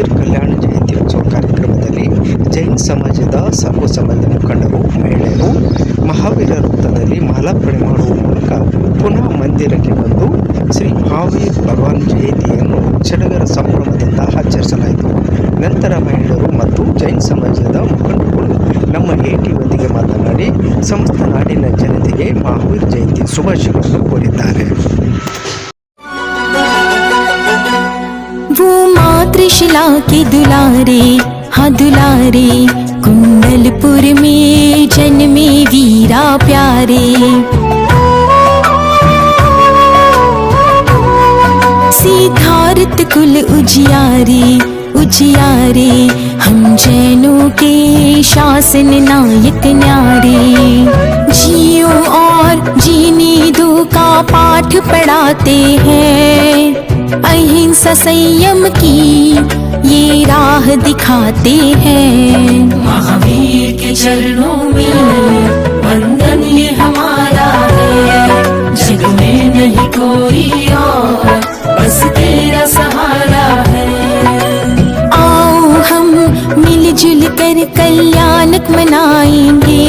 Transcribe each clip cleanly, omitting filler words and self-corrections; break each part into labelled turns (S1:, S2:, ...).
S1: ಮಹಾವೀರ್ ಕಲ್ಯಾಣ ಜಯಂತ್ಯೋತ್ಸವ ಕಾರ್ಯಕ್ರಮದಲ್ಲಿ ಜೈನ್ ಸಮಾಜದ ಸರ್ವ ಸಮಾಜದ ಮುಖಂಡರು ಮಹಿಳೆಯರು ಮಹಾವೀರ ವೃತ್ತದಲ್ಲಿ ಮಾಲಾರ್ಪಣೆ ಮಾಡುವ ಮೂಲಕ ಪುನಃ ಮಂದಿರಕ್ಕೆ ಬಂದು ಶ್ರೀ ಮಹಾವೀರ್ ಭಗವಾನ್ ಜಯಂತಿಯನ್ನು ಸಡಗರ ಸಂಭ್ರಮದಿಂದ ಆಚರಿಸಲಾಯಿತು. ನಂತರ ಮಹಿಳೆಯರು ಮತ್ತು ಜೈನ್ ಸಮಾಜದ ಮುಖಂಡರುಗಳು ನಮ್ಮ ATಯೊಂದಿಗೆ ಮಾತನಾಡಿ ಸಮಸ್ತ ನಾಡಿನ ಜನತೆಗೆ ಮಹಾವೀರ್ ಜಯಂತಿ ಶುಭಾಶಯಗಳನ್ನು ಕೋರಿದ್ದಾರೆ.
S2: वो मातृशिला के दुलारे हाँ दुलारे, कुंडलपुर में जन्मे वीरा प्यारे। सिद्धार्थ कुल उजियारे उजियारे, हम जैनों के शासन नायक न्यारे। जियो और जीने दो का पाठ पढ़ाते हैं, अहिंसा संयम की ये राह दिखाते हैं।
S3: महावीर के चरणों में वंदन ये हमारा है, जग में नहीं कोई और बस तेरा सहारा है।
S2: आओ हम मिलजुल कर कल्याणक मनाएंगे,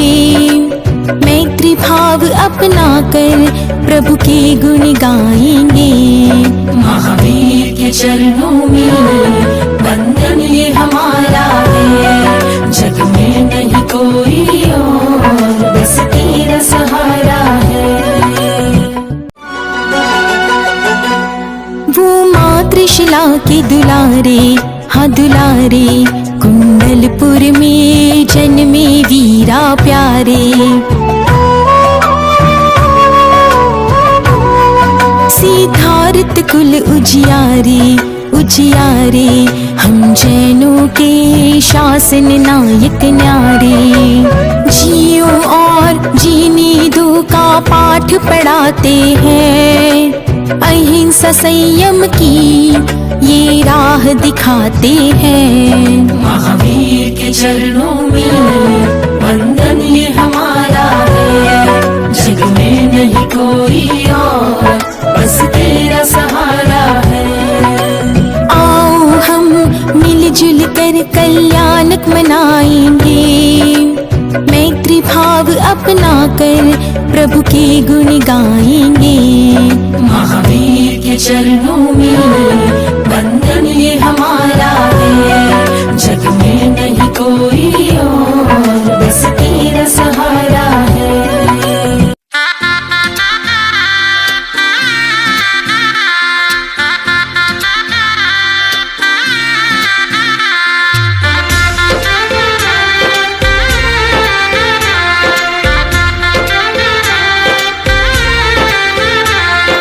S2: मैत्री भाव अपना कर प्रभु के गुण गाएंगे।
S3: महावीर के चरणों में वंदन ये हमारा है, जग में नहीं कोई और बस तेरा सहारा है।
S2: वो मातृशिला के दुलारे हाँ दुलारे, कुंडलपुर में जन्मे वीरा प्यारे। सिद्धार्थ कुल उजियारे उजियारे, हम जैनों के शासन नायक न्यारे। जियो और जीने दो का पाठ पढ़ाते हैं, अहिंसा संयम की ये राह दिखाते हैं।
S3: महावीर के चरणों में वंदन ये हमारा है, जग में नहीं कोई और बस तेरा सहारा है।
S2: आओ हम मिलजुल कर कल्याणक मनाएंगे, मैत्री भाव अपना कर प्रभु के गुण गाएंगे।
S3: महावीर के चरणों में वंदन ये हमारा है, जग में नहीं कोई और बस तेरा सहारा है।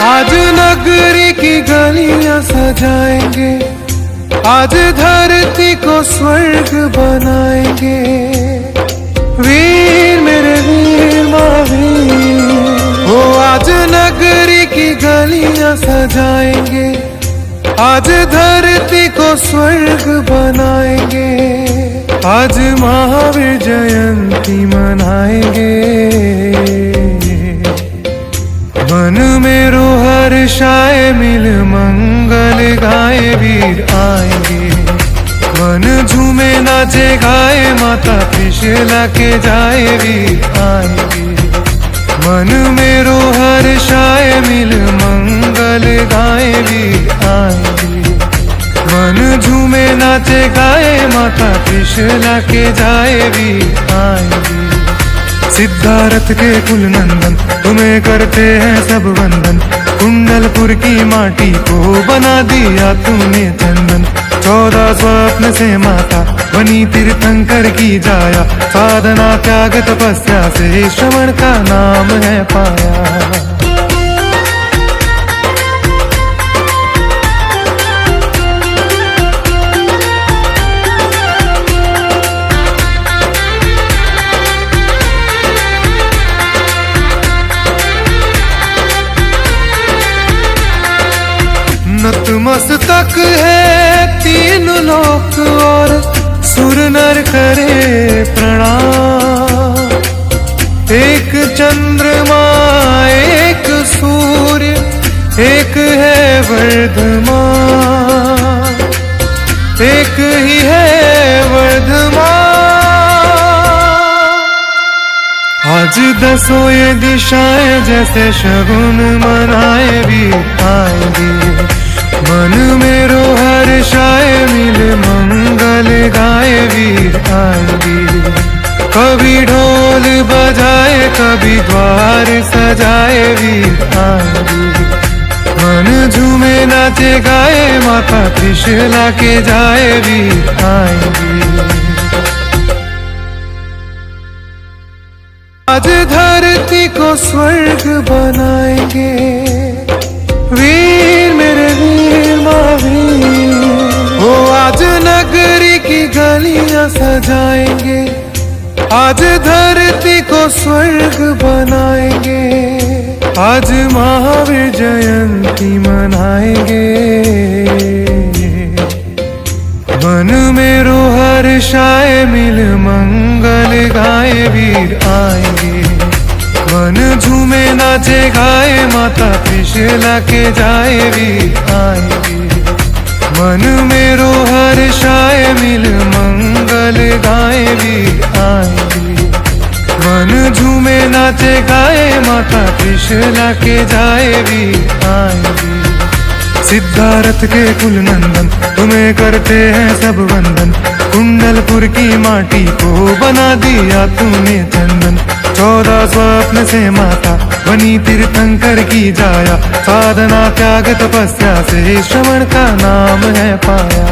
S4: आज नगरी की गलियां सजाएंगे, आज धरती को स्वर्ग बनाएंगे। वीर मेरे वीर महावीर, वो आज नगरी की गलियां सजाएंगे, आज धरती को स्वर्ग बनाएंगे। आज महावीर जयंती मनाएंगे, मन मेरो हर्षाए मिल मंगल गाए वीर आएंगे। मन झूमे नाचे गाए माता त्रिशूला के जाए वीर आएंगे। मन मेरो हर्षाए मिल मंगल गाए वीर आएंगे। मन झूमे नाचे गाए माता त्रिशूला के जाए वीर आएंगे। सिद्धार्थ के कुल नंदन तुम्हें करते हैं सब वंदन, कुंडलपुर की माटी को बना दिया तूने चंदन। 14 स्वप्न से माता बनी तीर्थंकर की जाया, साधना त्याग तपस्या से श्रवण का नाम है पाया। नतमस्तक है तीन लोक और सुर नर करे प्रणाम। एक चंद्रमा एक सूर्य एक है वर्धमान, एक ही है वर्धमान। आज दसों ये दिशाएं जैसे शगुन मनाए भी आएंगे, मन मेरो हर्षाए मिल मंगल गाए भी आएंगे। कभी ढोल बजाए कभी द्वार सजाए भी आएंगे, मन झूमे नाचे गाए माता त्रिशूला के जाए भी आएंगी। आज धरती को स्वर्ग बनाएंगे, वीर मेरे वीर महावीर। ओ आज नगरी की गलियां सजाएंगे, आज धरती को स्वर्ग बनाएंगे, आज महावीर जयंती मनाएंगे। मन मेरो हर्षाए मिल मंगल गाए वीर आएंगे, मन झूमे नाचे गाए माता त्रिशूला के जाए वीर आएंगे। मन मेरो हर्षाए मिल मंगल गाए वीर आएंगे, मन झूमे नाचे गाए माता त्रिशूला के जाए भी आएंगे। सिद्धार्थ के कुल नंदन तुम्हें करते हैं सब वंदन, कुंडलपुर की माटी को बना दिया तूने चंदन। 14 स्वप्न से माता बनी तीर्थंकर की जाया, साधना त्याग तपस्या से श्रवण का नाम है पाया।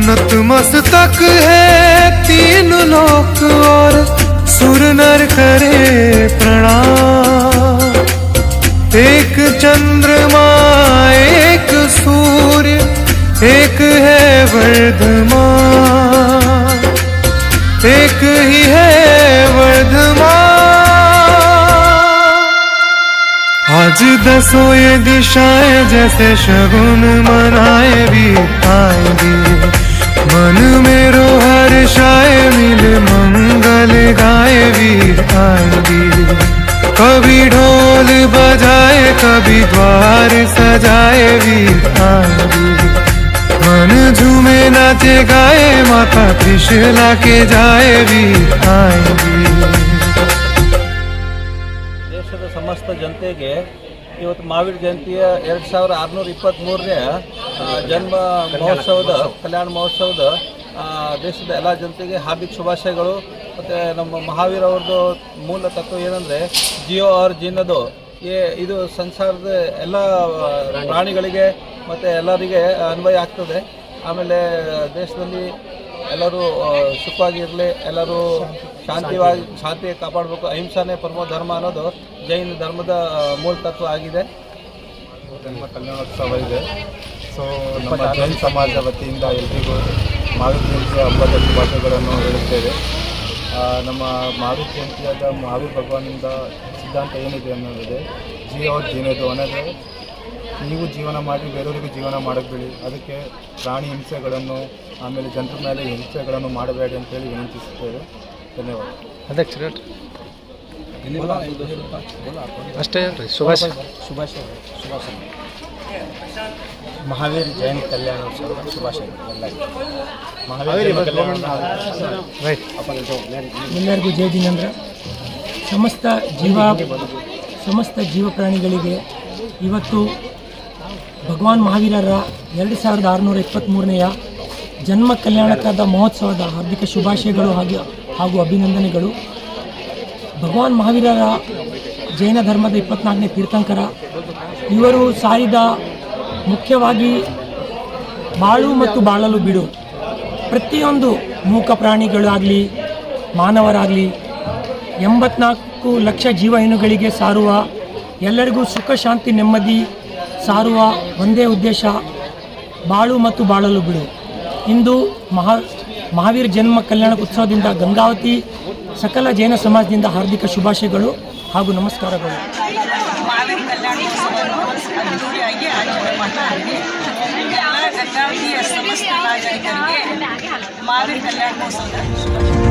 S4: नतमस्तक है 3 लोक और सुर नर करे प्रणाम। एक चंद्रमा एक सूर्य एक है वर्धमान, एक ही है वर्धमान। आज दसों ये दिशाएं जैसे शगुन मनाए भी आएंगे, मन मेरो हर्षाए मिल मंगल गाए वीर आएंगे। कभी ढोल बजाए कभी द्वार सजाए वीर आएंगे, मन झूमे नाचे गाए माता त्रिशूला के जाए वीर आएंगे।
S5: ದೇಶದ ಸಮಸ್ತ ಜನತೆಗೆ ಇವತ್ತು ಮಹಾವೀರ ಜಯಂತಿಯ 2623ನೇ ಜನ್ಮ ಮಹೋತ್ಸವದ ಕಲ್ಯಾಣ ಮಹೋತ್ಸವದ ದೇಶದ ಎಲ್ಲ ಜನತೆಗೆ ಹಾರ್ದಿಕ ಶುಭಾಶಯಗಳು. ಮತ್ತು ನಮ್ಮ ಮಹಾವೀರ ಅವ್ರದ್ದು ಮೂಲ ತತ್ವ ಏನಂದರೆ ಜಿಯೋ ಆರ್ ಜಿನ್ನದು ಇದು ಸಂಸಾರದ ಎಲ್ಲ ಪ್ರಾಣಿಗಳಿಗೆ ಮತ್ತು ಎಲ್ಲರಿಗೆ ಅನ್ವಯ ಆಗ್ತದೆ. ಆಮೇಲೆ ದೇಶದಲ್ಲಿ ಎಲ್ಲರೂ ಸುಖವಾಗಿರಲಿ, ಎಲ್ಲರೂ ಶಾಂತಿ ಕಾಪಾಡಬೇಕು, ಅಹಿಂಸಾನೇ ಪರಮೋ ಧರ್ಮ ಅನ್ನೋದು ಜೈನ ಧರ್ಮದ ಮೂಲ ತತ್ವ ಆಗಿದೆ.
S6: ಜನ್ಮ ಕಲ್ಯಾಣೋತ್ಸವ ಇದೆ. ಸೊ ನಮ್ಮ ಜೈನ ಸಮಾಜ ವತಿಯಿಂದ ಎಲ್ರಿಗೂ ಮಹಾವೀರ ಜಯಂತಿಯ ಹಬ್ಬದ ಶುಭಾಶಯಗಳನ್ನು ಹೇಳುತ್ತೇವೆ. ನಮ್ಮ ಮಹಾವೀರ ಜಯಂತಿಯಾದ ಮಹಾವೀರ ಭಗವಾನಿಂದ ಸಿದ್ಧಾಂತ ಏನಿದೆ ಅನ್ನೋದಿದೆ, ಜೀವ ಜೀವನದು ಅನ್ನೋದು ನೀವು ಜೀವನ ಮಾಡಿ ಬೇರೆಯವರಿಗೂ ಜೀವನ ಮಾಡೋಕ್ಕೆ ಬಿಡಿ, ಅದಕ್ಕೆ ಪ್ರಾಣಿ ಹಿಂಸೆಗಳನ್ನು ಆಮೇಲೆ ಜನರ ಮೇಲೆ ಹಿಂಸೆಗಳನ್ನು ಮಾಡಬೇಡಿ ಅಂತೇಳಿ ವಿನಂತಿಸುತ್ತೇವೆ. ಧನ್ಯವಾದ.
S1: ಅಧ್ಯಕ್ಷರ ಅಷ್ಟೇ ರೀ. ಶುಭಾಶಯ.
S6: ಮಹಾವೀರ ಜಯಂತಿ ಕಲ್ಯಾಣೋತ್ಸವದ ಶುಭಾಶಯಗಳು ಎಲ್ಲರಿಗೂ.
S7: ಎಲ್ಲರಿಗೂ ಜೈ ಜಿನೇಂದ್ರ. ಸಮಸ್ತ ಜೀವ ಪ್ರಾಣಿಗಳಿಗೆ ಇವತ್ತು ಭಗವಾನ್ ಮಹಾವೀರರ 2623ನೇ ಜನ್ಮ ಕಲ್ಯಾಣಕದ ಮಹೋತ್ಸವದ ಹಾರ್ದಿಕ ಶುಭಾಶಯಗಳು ಹಾಗೂ ಅಭಿನಂದನೆಗಳು. ಭಗವಾನ್ ಮಹಾವೀರರ ಜೈನ ಧರ್ಮದ 24ನೇ ತೀರ್ಥಂಕರ. ಇವರು ಸಾರಿದ ಮುಖ್ಯವಾಗಿ ಬಾಳು ಮತ್ತು ಬಾಳಲು ಬಿಡು. ಪ್ರತಿಯೊಂದು ಮೂಕ ಪ್ರಾಣಿಗಳಾಗಲಿ ಮಾನವರಾಗಲಿ 84 ಲಕ್ಷ ಜೀವಹಿನುಗಳಿಗೆ ಸಾರುವ, ಎಲ್ಲರಿಗೂ ಸುಖ ಶಾಂತಿ ನೆಮ್ಮದಿ ಸಾರುವ ಒಂದೇ ಉದ್ದೇಶ, ಬಾಳು ಮತ್ತು ಬಾಳಲು ಬಿಡು. ಇಂದು ಮಹಾವೀರ ಜನ್ಮ ಕಲ್ಯಾಣ ಉತ್ಸವದಿಂದ ಗಂಗಾವತಿ ಸಕಲ ಜೈನ ಸಮಾಜದಿಂದ ಹಾರ್ದಿಕ ಶುಭಾಶಯಗಳು ಹಾಗೂ ನಮಸ್ಕಾರಗಳು.
S8: ಮಹಾವೀರ ಕಲ್ಯಾಣೋತ್ಸವವನ್ನು ಅದ್ದೂರಿಯಾಗಿ ಆಚರಣೆ ಮಾಡ್ತಾ ಇದ್ದೀವಿ. ಎಲ್ಲ ಗಂಗಾವತಿಯ ಸಮಸ್ತ ನಾಗರಿಕರಿಗೆ ಮಹಾವೀರ ಕಲ್ಯಾಣ ಮಹೋತ್ಸವದ ಶುಭಾಶಯ.